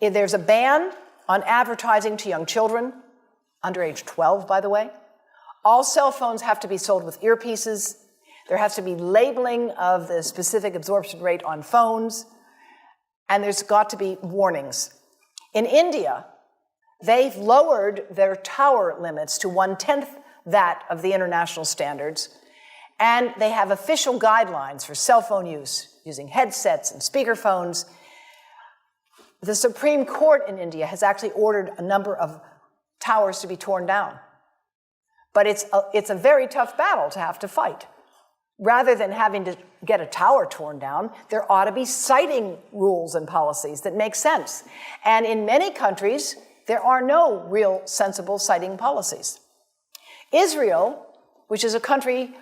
there's a ban on advertising to young children, under age 12, by the way. All cell phones have to be sold with earpieces. There has to be labeling of the specific absorption rate on phones, and there's got to be warnings. In India, they've lowered their tower limits to 1/10 that of the international standards, and they have official guidelines for cell phone use, using headsets and speakerphones. The Supreme Court in India has actually ordered a number of towers to be torn down. But it's a very tough battle to have to fight. rather than having to get a tower torn down, there ought to be siting rules and policies that make sense. And in many countries, there are no real sensible siting policies. Israel, which is a country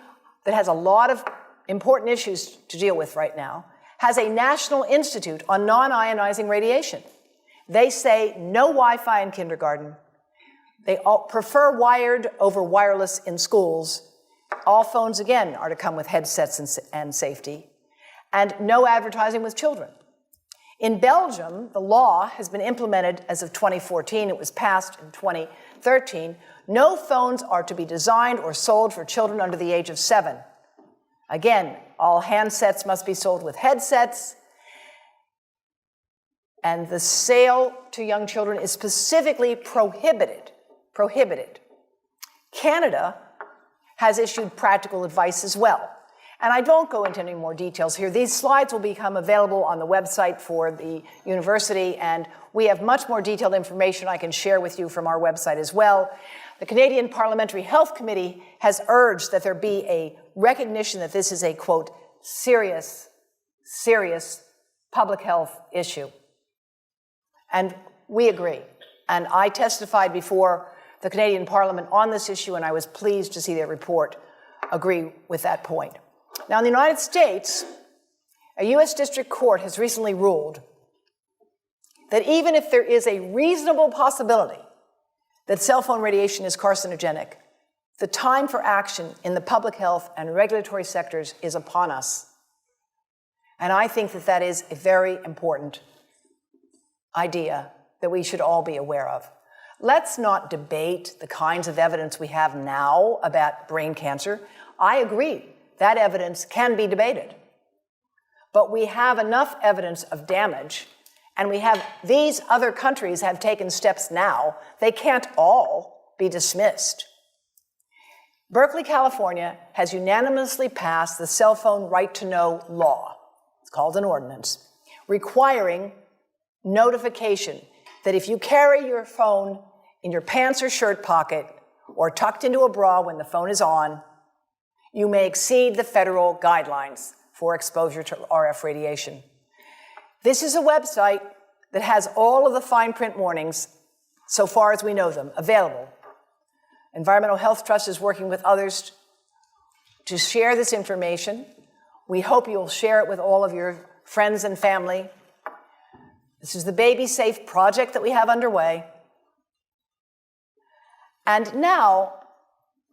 that has a lot of important issues to deal with right now, has a national institute on non-ionizing radiation. They say no Wi-Fi in kindergarten. They prefer wired over wireless in schools. All phones, again, are to come with headsets and safety. And no advertising with children. In Belgium, the law has been implemented as of 2014. It was passed in 2013. No phones are to be designed or sold for children under the age of 7. Again, all handsets must be sold with headsets. And the sale to young children is specifically prohibited. Prohibited. Canada has issued practical advice as well. And I don't go into any more details here. These slides will become available on the website for the university, and we have much more detailed information I can share with you from our website as well. The Canadian Parliamentary Health Committee has urged that there be a recognition that this is a, quote, serious public health issue. And we agree. And I testified before the Canadian Parliament on this issue, and I was pleased to see their report agree with that point. Now, in the United States, a U.S. District Court has recently ruled that even if there is a reasonable possibility that cell phone radiation is carcinogenic, the time for action in the public health and regulatory sectors is upon us. And I think that that is a very important idea that we should all be aware of. Let's not debate the kinds of evidence we have now about brain cancer. I agree, that evidence can be debated. But we have enough evidence of damage, and these other countries have taken steps now. They can't all be dismissed. Berkeley, California has unanimously passed the Cell Phone Right to Know law. It's called an ordinance, requiring notification that if you carry your phone in your pants or shirt pocket or tucked into a bra when the phone is on, you may exceed the federal guidelines for exposure to RF radiation. This is a website that has all of the fine print warnings, so far as we know them, available. Environmental Health Trust is working with others to share this information. We hope you'll share it with all of your friends and family. This is the Baby Safe project that we have underway. And now,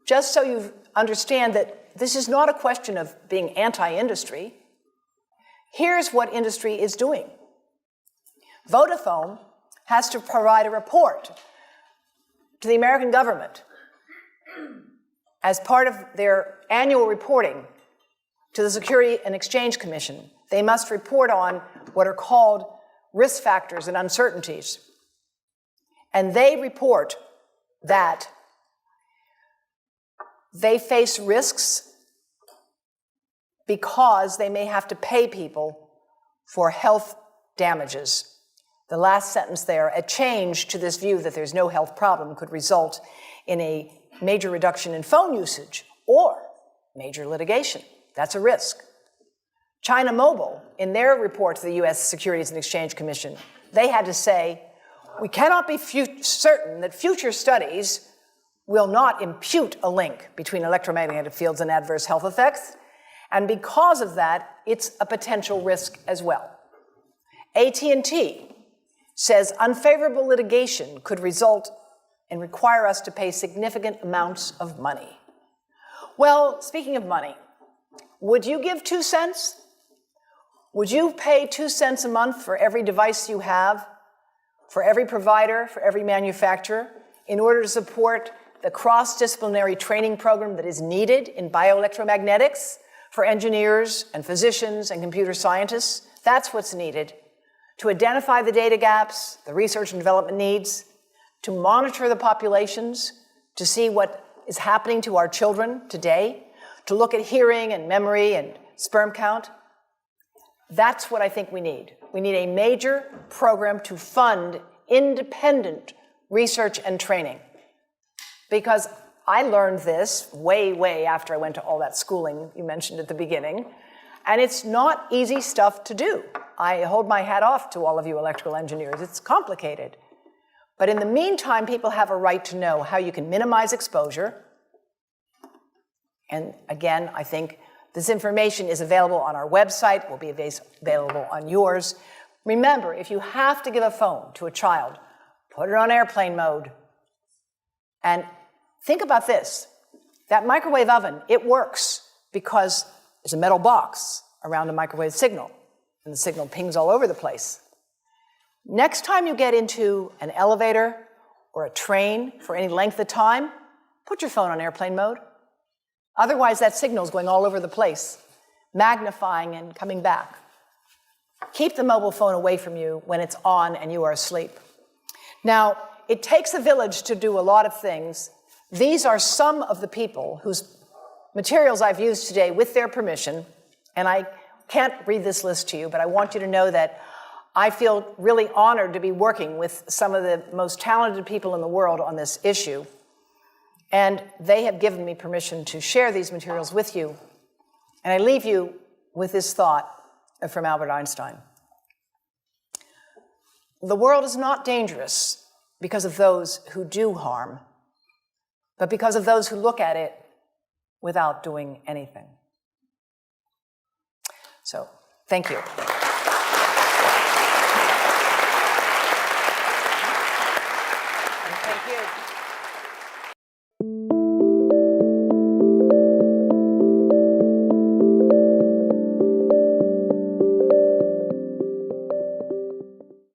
just so you understand that this is not a question of being anti-industry, here's what industry is doing. Vodafone has to provide a report to the American government as part of their annual reporting to the Securities and Exchange Commission. They must report on what are called risk factors and uncertainties. And they report that they face risks because they may have to pay people for health damages. The last sentence there, a change to this view that there's no health problem could result in a major reduction in phone usage or major litigation. That's a risk. China Mobile, in their report to the U.S. Securities and Exchange Commission, they had to say, we cannot be certain that future studies will not impute a link between electromagnetic fields and adverse health effects, and because of that, it's a potential risk as well. AT&T says unfavorable litigation could result and require us to pay significant amounts of money. Well, speaking of money, would you give 2 cents? Would you pay 2 cents a month for every device you have, for every provider, for every manufacturer, in order to support the cross-disciplinary training program that is needed in bioelectromagnetics for engineers and physicians and computer scientists? That's what's needed to identify the data gaps, the research and development needs, to monitor the populations, to see what is happening to our children today, to look at hearing and memory and sperm count. That's what I think we need. We need a major program to fund independent research and training. Because I learned this way, way after I went to all that schooling you mentioned at the beginning, and it's not easy stuff to do. I hold my hat off to all of you electrical engineers. It's complicated. But in the meantime, people have a right to know how you can minimize exposure. And again, I think this information is available on our website, will be available on yours. Remember, if you have to give a phone to a child, put it on airplane mode. And think about this. That microwave oven, it works because there's a metal box around the microwave signal, and the signal pings all over the place. Next time you get into an elevator or a train for any length of time, put your phone on airplane mode. Otherwise, that signal is going all over the place, magnifying and coming back. Keep the mobile phone away from you when it's on and you are asleep. Now, it takes a village to do a lot of things. These are some of the people whose materials I've used today with their permission, and I can't read this list to you, but I want you to know that I feel really honored to be working with some of the most talented people in the world on this issue. And they have given me permission to share these materials with you. And I leave you with this thought from Albert Einstein. The world is not dangerous because of those who do harm, but because of those who look at it without doing anything. So, thank you.